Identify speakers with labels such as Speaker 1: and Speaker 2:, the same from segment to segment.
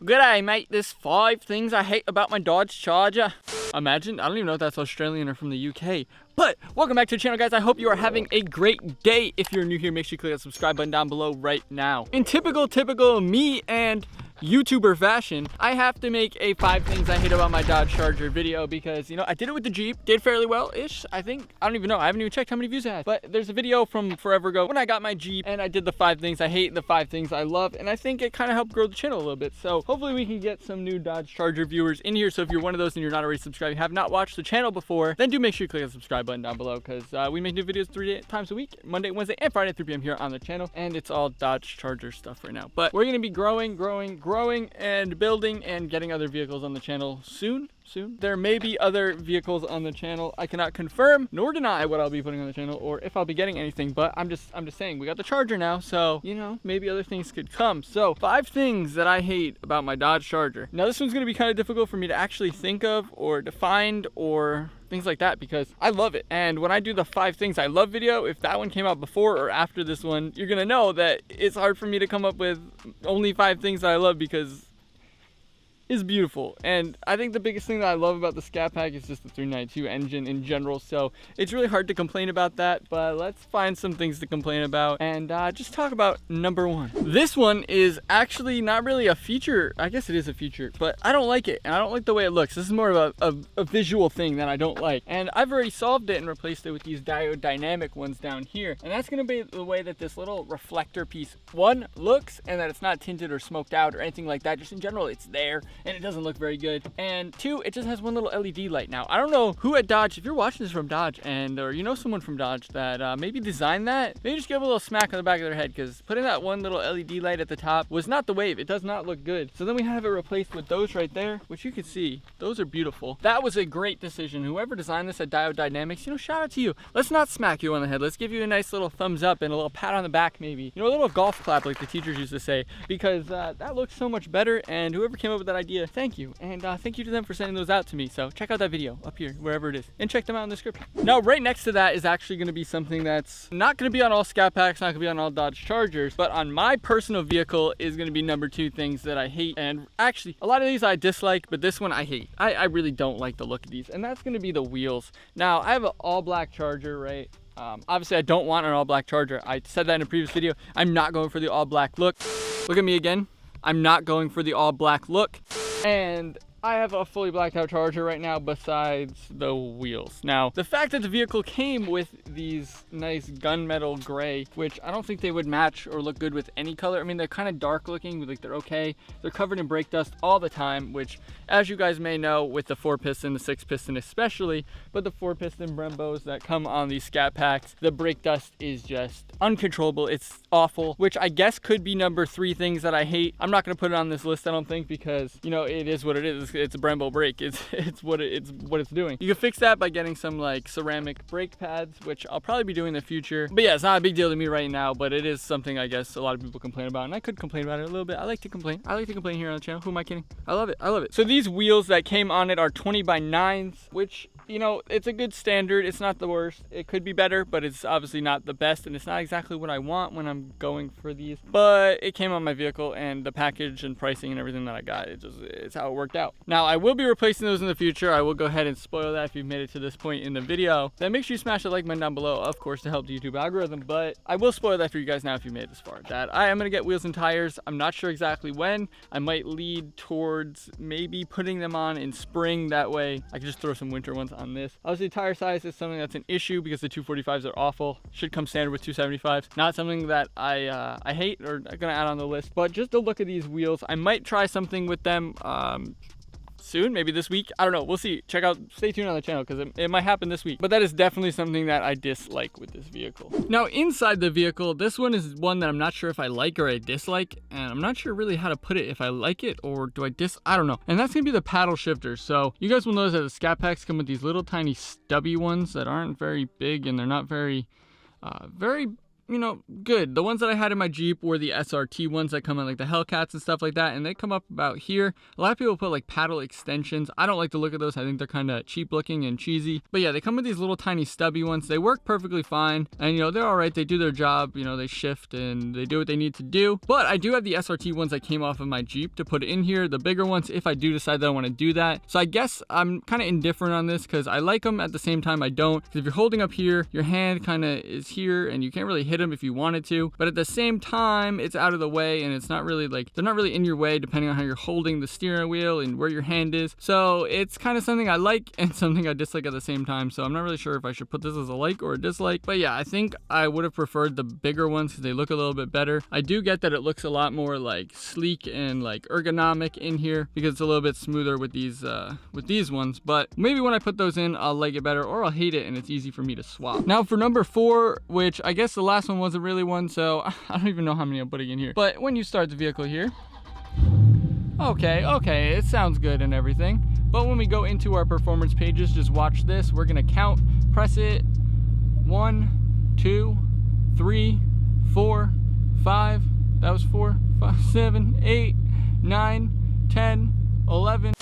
Speaker 1: G'day mate, there's 5 things I hate about my Dodge Charger. Imagine, I don't even know if that's Australian or from the UK. But welcome back to the channel, guys. I hope you are having a great day. If you're new here, make sure you click that subscribe button down below right now. In typical me and YouTuber fashion, I have to make a 5 things I hate about my Dodge Charger video because, you know, I did it with the Jeep, did fairly well-ish, I think. I don't even know, I haven't even checked how many views it had. But there's a video from forever ago when I got my Jeep and I did the 5 things I hate and the 5 things I love, and I think it kind of helped grow the channel a little bit. So hopefully we can get some new Dodge Charger viewers in here. So if you're one of those and you're not already subscribed, you have not watched the channel before, then do make sure you click the subscribe button down below because we make new videos 3 times a week, Monday, Wednesday, and Friday at 3 p.m. here on the channel, and it's all Dodge Charger stuff right now. But we're gonna be growing, and building and getting other vehicles on the channel soon. There may be other vehicles on the channel. I cannot confirm nor deny what I'll be putting on the channel or if I'll be getting anything, but I'm just saying we got the Charger now, so you know, maybe other things could come. So 5 things that I hate about my Dodge Charger. Now this one's gonna be kind of difficult for me to actually think of or define or things like that because I love it. And when I do the 5 things I love video, if that one came out before or after this one, you're gonna know that it's hard for me to come up with only 5 things that I love because is beautiful. And I think the biggest thing that I love about the Scat Pack is just the 392 engine in general, so it's really hard to complain about that. But let's find some things to complain about and just talk about number 1. This one is actually not really a feature. I guess it is a feature, but I don't like it and I don't like the way it looks. This is more of a visual thing that I don't like, and I've already solved it and replaced it with these diode dynamic ones down here, and that's going to be the way that this little reflector piece, 1, looks, and that it's not tinted or smoked out or anything like that. Just in general, it's there and it doesn't look very good. And 2, it just has one little LED light. Now I don't know who at Dodge, if you're watching this from Dodge and or you know someone from Dodge that maybe designed that, maybe just give a little smack on the back of their head, because putting that one little LED light at the top was not the wave. It does not look good. So then we have it replaced with those right there, which you can see those are beautiful. That was a great decision. Whoever designed this at Diode Dynamics, you know, shout out to you. Let's not smack you on the head, let's give you a nice little thumbs up and a little pat on the back, maybe, you know, a little golf clap like the teachers used to say, because that looks so much better. And whoever came up with that idea, thank you. And thank you to them for sending those out to me. So check out that video up here, wherever it is, and check them out in the description. Now, right next to that is actually going to be something that's not going to be on all Scat Packs, not going to be on all Dodge Chargers, but on my personal vehicle is going to be number 2 things that I hate. And actually, a lot of these I dislike, but this one I hate. I really don't like the look of these, and that's going to be the wheels. Now, I have an all-black Charger, right? Obviously, I don't want an all-black Charger. I said that in a previous video. I'm not going for the all-black look. Look at me again. I'm not going for the all-black look. And I have a fully blacked out Charger right now besides the wheels. Now, the fact that the vehicle came with these nice gunmetal gray, which I don't think they would match or look good with any color. I mean, they're kind of dark looking, but like they're okay. They're covered in brake dust all the time, which, as you guys may know, with the 4-piston, the 6-piston especially, but the 4-piston Brembos that come on these Scat Packs, the brake dust is just uncontrollable. It's awful, which I guess could be number 3 things that I hate. I'm not going to put it on this list, I don't think, because, you know, it is what it is. It's a Brembo brake. It's what it's doing. You can fix that by getting some like ceramic brake pads, which I'll probably be doing in the future. But yeah, it's not a big deal to me right now, but it is something I guess a lot of people complain about, and I could complain about it a little bit. I like to complain. Here on the channel. Who am I kidding? I love it. So these wheels that came on it are 20x9s, which, you know, it's a good standard. It's not the worst. It could be better, but it's obviously not the best, and it's not exactly what I want when I'm going for these. But it came on my vehicle, and the package and pricing and everything that I got, it's how it worked out. Now, I will be replacing those in the future. I will go ahead and spoil that if you've made it to this point in the video. Then make sure you smash the like button down below, of course, to help the YouTube algorithm. But I will spoil that for you guys now if you made it this far. That I am going to get wheels and tires. I'm not sure exactly when. I might lead towards maybe putting them on in spring. That way I can just throw some winter ones on this. Obviously, tire size is something that's an issue because the 245s are awful. Should come standard with 275s. Not something that I hate or I'm going to add on the list. But just the look of these wheels, I might try something with them soon, maybe this week. I don't know. We'll see. Stay tuned on the channel because it might happen this week. But that is definitely something that I dislike with this vehicle. Now, inside the vehicle, this one is one that I'm not sure if I like or I dislike, and I'm not sure really how to put it, if I like it or do I don't know. And that's gonna be the paddle shifters. So you guys will notice that the Scat Packs come with these little tiny stubby ones that aren't very big, and they're not very you know, good. The ones that I had in my Jeep were the SRT ones that come in like the Hellcats and stuff like that, and they come up about here. A lot of people put like paddle extensions. I don't like the look of those. I think they're kind of cheap looking and cheesy. But yeah, they come with these little tiny stubby ones. They work perfectly fine, and you know, they're all right. They do their job. You know, they shift and they do what they need to do. But I do have the SRT ones that came off of my Jeep to put in here, the bigger ones, if I do decide that I want to do that. So I guess I'm kind of indifferent on this because I like them, at the same time I don't. Because if you're holding up here, your hand kind of is here and you can't really hit them if you wanted to, but at the same time it's out of the way, and it's not really like, they're not really in your way depending on how you're holding the steering wheel and where your hand is. So it's kind of something I like and something I dislike at the same time. So I'm not really sure if I should put this as a like or a dislike, but yeah, I think I would have preferred the bigger ones because they look a little bit better. I do get that it looks a lot more like sleek and like ergonomic in here because it's a little bit smoother with these ones, but maybe when I put those in I'll like it better, or I'll hate it and it's easy for me to swap. Now for number 4, which I guess the last one wasn't really one, so I don't even know how many I'm putting in here, but when you start the vehicle here, okay, it sounds good and everything, but when we go into our performance pages, just watch this. We're gonna count, press it, 1, 2, 3, 4, 5, that was 4, 5, 7, 8, 9, 10, 11.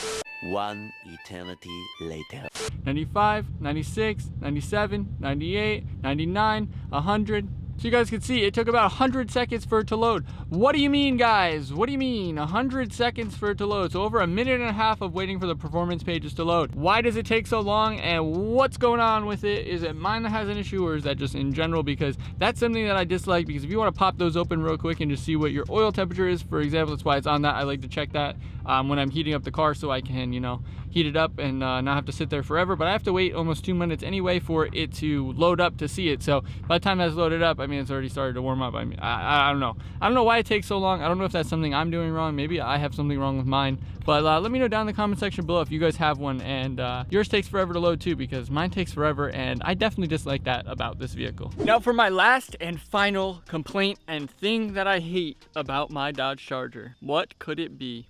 Speaker 2: One eternity later.
Speaker 1: 95, 96, 97, 98, 99, 100. So you guys can see it took about 100 seconds for it to load. What do you mean, guys? What do you mean? 100 seconds for it to load. So over a minute and a half of waiting for the performance pages to load. Why does it take so long, and what's going on with it? Is it mine that has an issue, or is that just in general? Because that's something that I dislike, because if you want to pop those open real quick and just see what your oil temperature is, for example, that's why it's on that. I like to check that when I'm heating up the car so I can, you know, heat it up and not have to sit there forever. But I have to wait almost 2 minutes anyway for it to load up to see it. So by the time that's loaded up, I mean, it's already started to warm up. I mean, I don't know. I don't know why it takes so long. I don't know if that's something I'm doing wrong. Maybe I have something wrong with mine. But let me know down in the comment section below if you guys have one and yours takes forever to load too, because mine takes forever, and I definitely dislike that about this vehicle. Now for my last and final complaint and thing that I hate about my Dodge Charger. What could it be?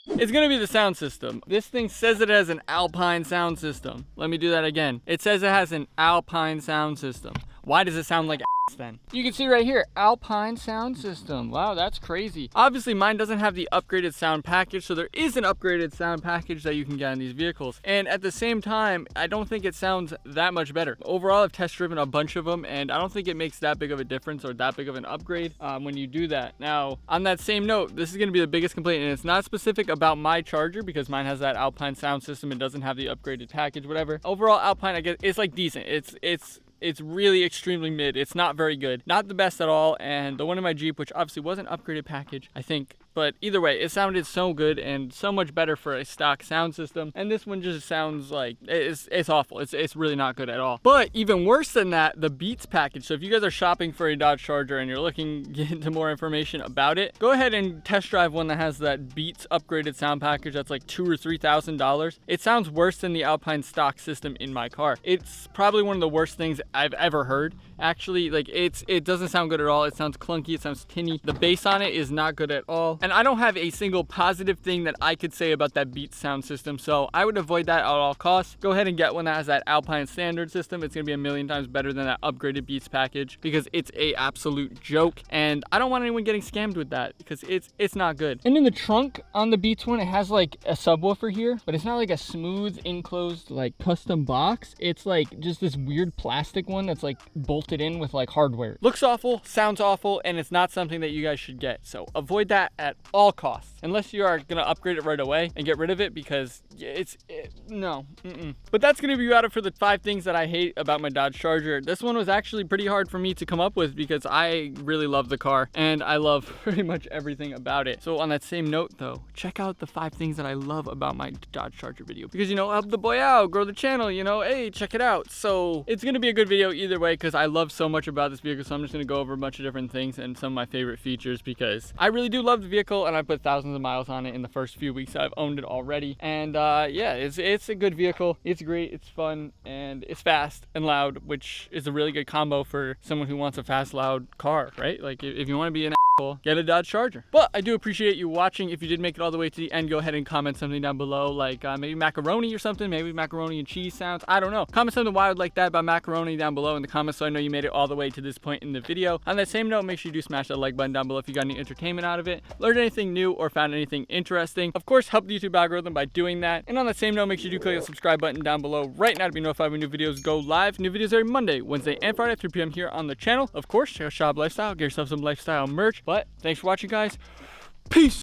Speaker 1: It's gonna be the sound system. This thing says it has an Alpine sound system. Let me do that again. It says it has an Alpine sound system. Why does it sound like ass then? You can see right here, Alpine sound system. Wow, that's crazy. Obviously mine doesn't have the upgraded sound package, so there is an upgraded sound package that you can get on these vehicles. And at the same time, I don't think it sounds that much better. Overall, I've test driven a bunch of them, and I don't think it makes that big of a difference or that big of an upgrade when you do that. Now, on that same note, this is gonna be the biggest complaint, and it's not specific about my Charger because mine has that Alpine sound system and doesn't have the upgraded package, whatever. Overall, Alpine, I guess, it's like decent. It's really extremely mid. It's not very good. Not the best at all. And the one in my Jeep, which obviously was an upgraded package, I think. But either way, it sounded so good and so much better for a stock sound system. And this one just sounds like it's awful. It's really not good at all. But even worse than that, the Beats package. So if you guys are shopping for a Dodge Charger and you're looking to get into more information about it, go ahead and test drive one that has that Beats upgraded sound package that's like $2,000 or $3,000. It sounds worse than the Alpine stock system in my car. It's probably one of the worst things I've ever heard. Actually, like it doesn't sound good at all. It sounds clunky. It sounds tinny. The bass on it is not good at all. And I don't have a single positive thing that I could say about that Beats sound system, so I would avoid that at all costs. Go ahead and get one that has that Alpine standard system. It's gonna be a million times better than that upgraded Beats package because it's a absolute joke, and I don't want anyone getting scammed with that because it's not good. And in the trunk on the Beats one, it has like a subwoofer here, but it's not like a smooth enclosed like custom box. It's like just this weird plastic one that's like bolted in with like hardware. Looks awful, sounds awful, and it's not something that you guys should get. So avoid that at all costs, unless you are gonna upgrade it right away and get rid of it, because no. But that's gonna be about it for the 5 things that I hate about my Dodge Charger. This one was actually pretty hard for me to come up with because I really love the car and I love pretty much everything about it. So on that same note though, check out the 5 things that I love about my Dodge Charger video, because you know, help the boy out, grow the channel, you know, hey, check it out. So it's gonna be a good video either way because I love so much about this vehicle. So I'm just gonna go over a bunch of different things and some of my favorite features because I really do love the vehicle, and I put thousands of miles on it in the first few weeks that I've owned it already. And yeah, it's a good vehicle. It's great, it's fun, and it's fast and loud, which is a really good combo for someone who wants a fast, loud car, right? Like if you want to be an get a Dodge Charger. But I do appreciate you watching. If you did make it all the way to the end, go ahead and comment something down below, like maybe macaroni or something, maybe macaroni and cheese sounds. I don't know. Comment something wild like that about macaroni down below in the comments so I know you made it all the way to this point in the video. On that same note, make sure you do smash that like button down below if you got any entertainment out of it, learned anything new, or found anything interesting. Of course, help the YouTube algorithm by doing that. And on that same note, make sure you do click the subscribe button down below right now to be notified when new videos go live. New videos every Monday, Wednesday, and Friday at 3 p.m. here on the channel. Of course, check out Shop Lifestyle, get yourself some lifestyle merch. But thanks for watching, guys. Peace.